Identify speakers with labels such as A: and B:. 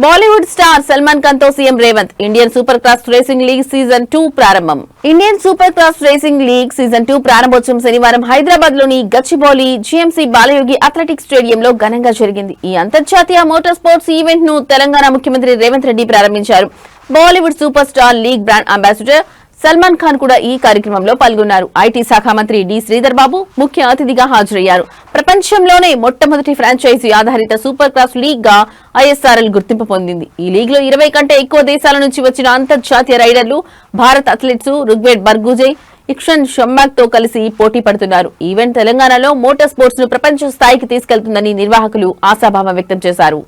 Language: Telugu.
A: బాలీవుడ్ స్టార్ సల్మాన్ ఖాన్ తో CM Revanth Indian super cross racing league season 2 ప్రారంభం. Indian super cross racing league season 2 ప్రారంభోత్సవం శనివారం హైదరాబాద్ లోని గచ్చిబౌలి జీఎంసీ బాలయోగి అథ్లెటిక్స్ స్టేడియంలో ఘనంగా జరిగింది. ఈ అంతర్జాతీయ మోటార్ స్పోర్ట్స్ ఈవెంట్ ను తెలంగాణ ముఖ్యమంత్రి రేవంత్ రెడ్డి ప్రారంభించారు. Bollywood super star league brand ambassador Salman Khan కూడా ఈ కార్యక్రమంలో పాల్గొన్నారు. ఐటీ శాఖ మంత్రి డి శ్రీధర్ బాబు ముఖ్య అతిథిగా హాజరయ్యారు. ప్రపంచంలోనే మొట్టమొదటి ఫ్రాంచైజీ ఆధారిత సూపర్ క్రాస్ లీగ్ గా ఐఎస్ఆర్ఎల్ గుర్తింపు పొందింది. ఈ లీగ్ లో 20 కంటే ఎక్కువ దేశాల నుంచి వచ్చిన అంతర్జాతీయ రైడర్లు, భారత్ అథ్లెట్స్ రుగ్వేడ్ బర్గుజై, ఇక్షన్ షమ్మాక్ తో కలిసి పోటీ పడుతున్నారు. ఈవెంట్ తెలంగాణలో మోటార్ స్పోర్ట్స్ ను ప్రపంచ స్థాయికి తీసుకెళ్తుందని నిర్వాహకులు ఆశాభావం వ్యక్తం చేశారు.